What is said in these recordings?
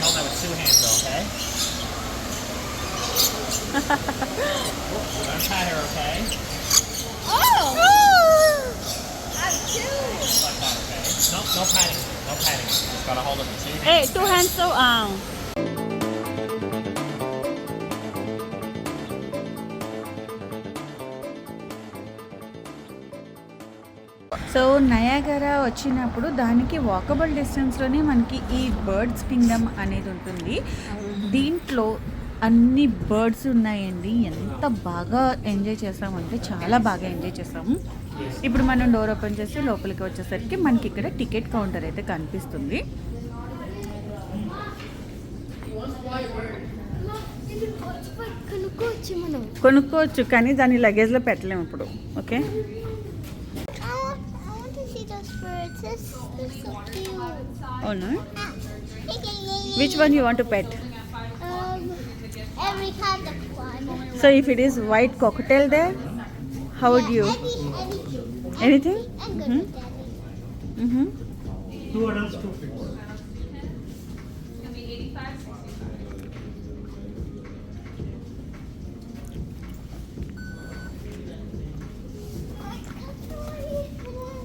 hold that with 2 hands though, okay? Don't pat her, okay? Oh! Like that, okay? No patting. No patting. Just gotta hold it with 2 hands. Hey, 2 hands so so Niagara వచ్చినప్పుడు దానికి walkable డిస్టెన్స్లోనే మనకి ఈ birds Kingdom అనేది ఉంటుంది. దీంట్లో అన్ని birds ఉన్నాయండి. ఎంత బాగా ఎంజాయ్ చేసామంటే చాలా బాగా ఎంజాయ్ చేసాము. ఇప్పుడు మనం డోర్ ఓపెన్ చేసి లోపలికి వచ్చేసరికి మనకి ఇక్కడ టికెట్ కౌంటర్ అయితే కనిపిస్తుంది. కొనుక్కోవచ్చు కానీ దాన్ని లగేజ్లో పెట్టలేము ఇప్పుడు. ఓకే, అవునా? Which one you want to pet? Every kind of one. So if it is white cockatiel there, how would you? Anything? I'm good with that. Mm-hmm. 2 adults, 2 kids.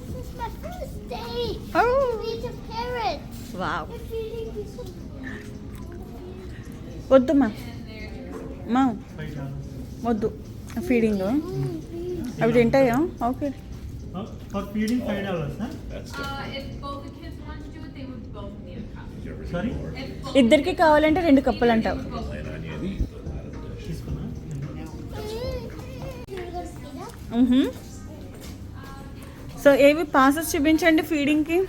This is my first day. Oh, Meet a parrot. wow. I'm feeling this one. వద్దు మా $5. వద్దు feeding అవి తింటాయా? Okay. For feeding $5, huh? If both the kids want to do it, they would both need a cup. Sorry? ఇద్దరికి కావాలంటే 2 కప్పులు అంటావు. తీసుకున్నా? So ఏవి పాసెస్ చూపించండి ఫీడింగ్కి.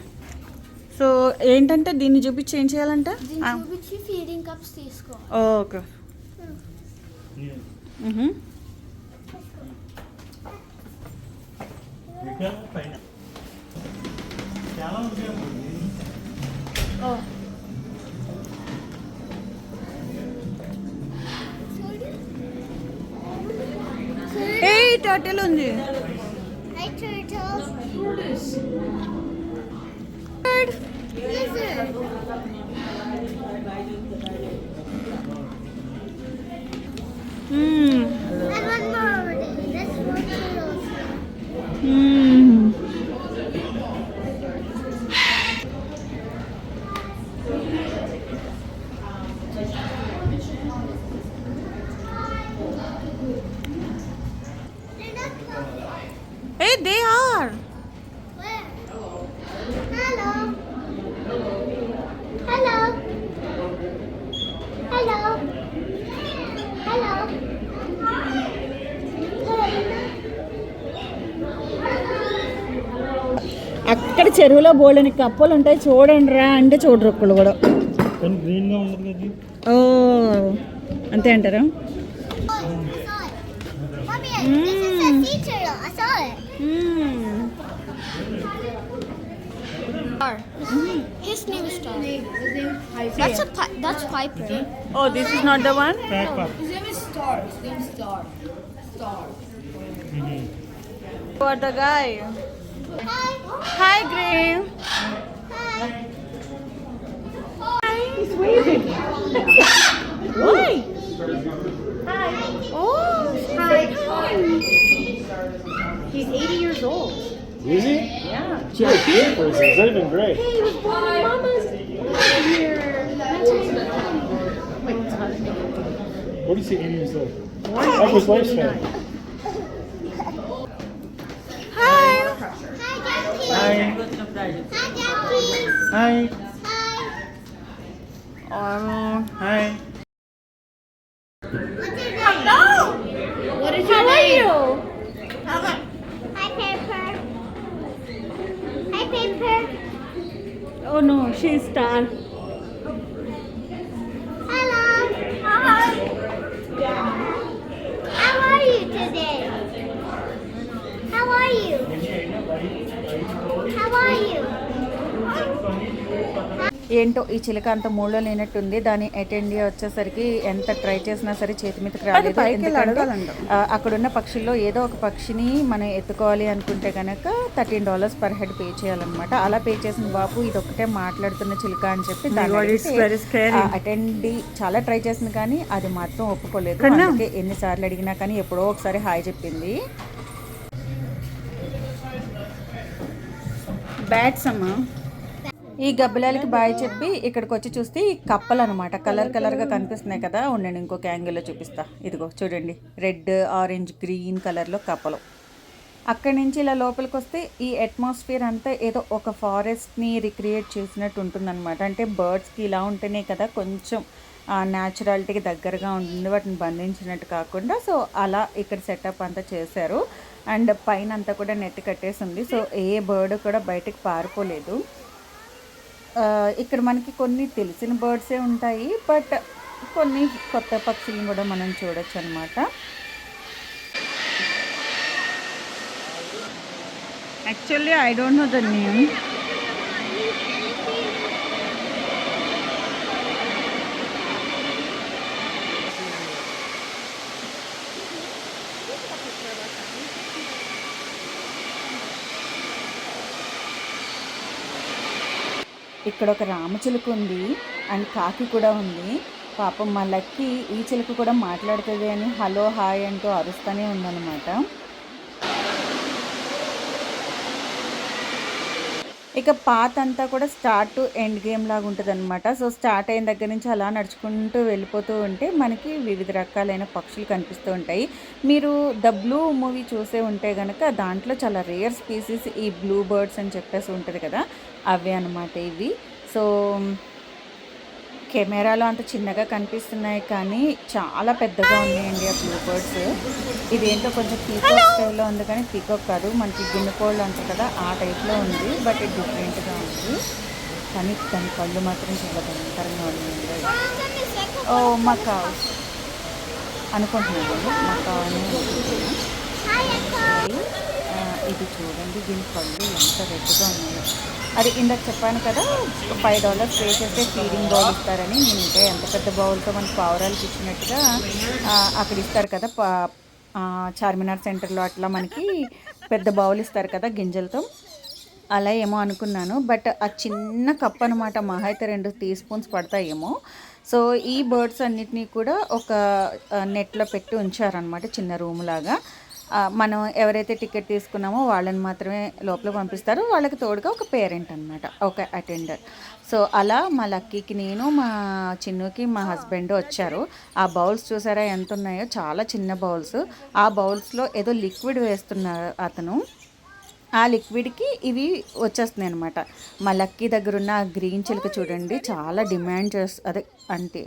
సో ఏంటంటే దీన్ని చూపించి ఏం చేయాలంట? చూపించి ఫీడింగ్ కప్స్ తీసుకో. ఓకే. పైన చాలా ఉంటాయి. ఏ టర్టిల్ ఉంది. Hi turtles. Bird. Lizard. Hmm. And one more over there. That's more turtles. Hmm. They're not coming. Hey, they are. Where? Hello. Hello. Hello. Hello. అక్కడ చెరువులో బోల్డని కప్పలు ఉంటాయి చూడండి రా అంటే చూడరు ఒక్కళ్ళు కూడా. కానీ గ్రీన్గా ఉండదు కదా. ఓ అంతే అంటారా? I saw it. Mommy, this is a sea turtle. I saw it. His name is Star. That's Piper. Oh, this is not the one? His name is Star. His name is Star. Star. What the guy? Hi. Hi, Graham. Hi. He's waving. Why? Hi. Oh, Hi. he's 80 years old. Is he? Yeah. Super beautiful. He's not even great. He was born in Mama's here. What do you say 80 years old? That was lifespan. Hi. Hi, Jackie. Hi, Jackie. Hi. Hi. Oh, Hi. What's your name? what is your name? Hi, Pepper. Hi, Pepper. Oh no, she's Star. Hello. Hi. How are you today? How are you? How are you? ఏంటో ఈ చిలక అంత మూడో లేనట్టుంది. దాని అటెండియా వచ్చేసరికి ఎంత try చేసినా సరే చేతి మీదకి రాలేదు. ఎందుకంటే అక్కడున్న పక్షుల్లో ఏదో ఒక పక్షిని మనం ఎత్తుకోవాలి అనుకుంటే కనుక $13 పర్ హెడ్ పే చేయాలన్నమాట. అలా పే చేసిన బాబు ఇది ఒకటే మాట్లాడుతున్న చిలుక అని చెప్పి అటెండి చాలా ట్రై చేసింది కానీ అది మాత్రం ఒప్పుకోలేదు. అందుకే ఎన్నిసార్లు అడిగినా కానీ ఎప్పుడో ఒకసారి హాయ్ చెప్పింది. బ్యాట్స్ అమ్మా. ఈ గబ్బిలాలకి బాయ్ చెప్పి ఇక్కడికి వచ్చి చూస్తే ఈ కప్పలు అనమాట కలర్గా కనిపిస్తున్నాయి కదా. ఉండండి ఇంకొక యాంగిల్లో చూపిస్తా. ఇదిగో చూడండి, రెడ్, ఆరెంజ్, గ్రీన్ కలర్లో కప్పలు. అక్కడి నుంచి ఇలా లోపలికి వస్తే ఈ అట్మాస్ఫియర్ అంతా ఏదో ఒక ఫారెస్ట్ని రిక్రియేట్ చేసినట్టు ఉంటుందన్నమాట. అంటే బర్డ్స్కి ఇలా ఉంటేనే కదా కొంచెం న్యాచురాలిటీకి దగ్గరగా ఉంటుంది, వాటిని బంధించినట్టు కాకుండా. సో అలా ఇక్కడ సెటప్ అంతా చేశారు. అండ్ పైన అంతా కూడా నెట్ కట్టేసి ఉంది. సో ఏ బర్డ్ కూడా బయటకు పారిపోలేదు. ఇక్కడ మనకి కొన్ని తెలిసిన బర్డ్సే ఉంటాయి, బట్ కొన్ని కొత్త పక్షులను కూడా మనం చూడొచ్చు అనమాట. Actually I don't know the name. ఇక్కడ ఒక రామచిలుక ఉంది అండ్ కాకి కూడా ఉంది. పాపం మా లక్కీ ఈ చిలుక కూడా మాట్లాడుతుంది అని హలో హాయ్ అంటూ అరుస్తూనే ఉందన్నమాట. ఇక పాత్ అంతా కూడా స్టార్ట్ టు ఎండ్ గేమ్ లాగా ఉంటుంది అనమాట. సో స్టార్ట్ అయిన దగ్గర నుంచి అలా నడుచుకుంటూ వెళ్ళిపోతూ ఉంటే మనకి వివిధ రకాలైన పక్షులు కనిపిస్తూ ఉంటాయి. మీరు ద బ్లూ మూవీ చూసే ఉంటే కనుక దాంట్లో చాలా రేర్ స్పీసీస్ ఈ బ్లూ బర్డ్స్ అని చెప్పేసి ఉంటుంది కదా, అవే అనమాట ఇవి. సో కెమెరాలో అంత చిన్నగా కనిపిస్తున్నాయి కానీ చాలా పెద్దగా ఉన్నాయండి ఆ బ్లూ బర్డ్స్. ఇదేంటో కొంచెం పీకాక్ స్టైల్లో ఉంది కానీ పీకాక్ కాదు, మనకి గిన్నెకోళ్ళు అంటారు కదా ఆ టైప్లో ఉంది. బట్ ఇది డిఫరెంట్గా ఉంది కానీ దాని కళ్ళు మాత్రం చాలా భయంకరంగా ఉన్నాయండి. ఓ మకావ్ అనుకుంటున్నాను, మకావ్ అని అనుకుంటున్నాను. ఇది చూడండి, దీని కళ్ళు ఎంత రెడ్గా ఉన్నాయో. అది ఇందాక చెప్పాను కదా $5 పే చేస్తే ఫీడింగ్ బౌల్ ఇస్తారని. నేను ఇంకా ఎంత పెద్ద బౌల్తో మనకి పావురాలకి ఇచ్చినట్టుగా అక్కడ ఇస్తారు కదా చార్మినార్ సెంటర్లో అట్లా మనకి పెద్ద బౌల్ ఇస్తారు కదా గింజలతో, అలా ఏమో అనుకున్నాను. బట్ ఆ చిన్న కప్ అనమాట, మహా అయితే 2 టీ స్పూన్స్ పడతాయేమో. సో ఈ బర్డ్స్ అన్నిటినీ కూడా ఒక నెట్లో పెట్టి ఉంచారనమాట, చిన్న రూమ్ లాగా. మనం ఎవరైతే టికెట్ తీసుకున్నామో వాళ్ళని మాత్రమే లోపల పంపిస్తారు, వాళ్ళకి తోడుగా ఒక పేరెంట్ అనమాట, ఒక అటెండర్. సో అలా మా లక్కీకి నేను, మా చిన్నుకి, మా హస్బెండ్ వచ్చారు. ఆ బౌల్స్ చూసారా ఎంత ఉన్నాయో, చాలా చిన్న బౌల్స్. ఆ బౌల్స్లో ఏదో లిక్విడ్ వేస్తున్నారు అతను. ఆ లిక్విడ్కి ఇవి వచ్చేస్తున్నాయి అనమాట. మా లక్కీ దగ్గర ఉన్న గ్రీన్ చిలుక చూడండి చాలా డిమాండ్ అదే అంటే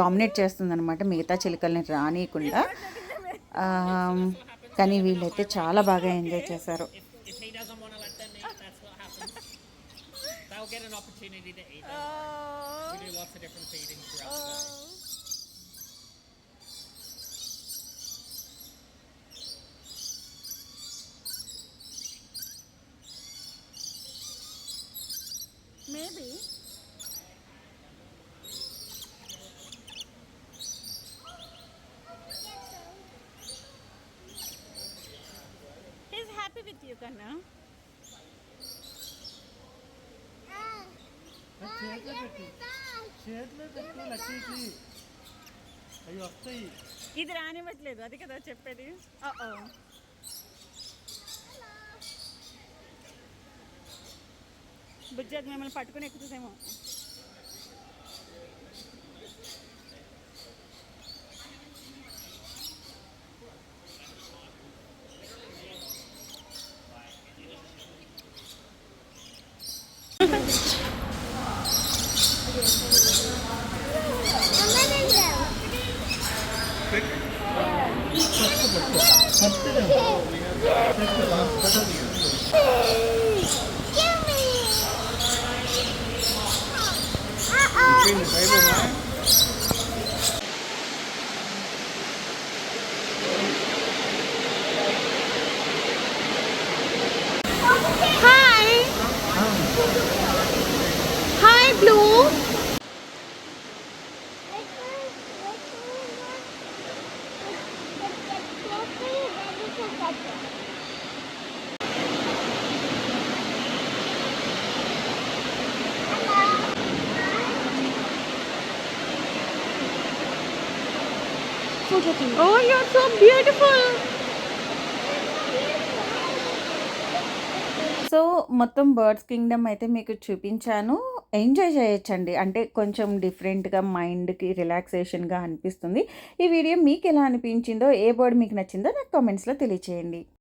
డామినేట్ చేస్తుంది అనమాట మిగతా చిలుకల్ని రానియకుండా. కానీ వీళ్ళైతే చాలా బాగా ఎంజాయ్ చేశారు. Maybe. He's happy with you, Kanna. ఇది రానివ్వట్లేదు, అది కదా చెప్పేది. బుజ్జి అది మిమ్మల్ని పట్టుకుని ఎక్కుతుందేమో. Hi, Blue. Oh, you're so beautiful. So మొత్తం బర్డ్స్ కింగ్డమ్ అయితే మీకు చూపించాను. ఎంజాయ్ చేయొచ్చండి. అంటే కొంచెం డిఫరెంట్‌గా మైండ్‌కి రిలాక్సేషన్‌గా అనిపిస్తుంది. ఈ వీడియో మీకు ఎలా అనిపించిందో, ఏ బర్డ్ మీకు నచ్చిందో నాకు కామెంట్స్‌లో తెలియచేయండి.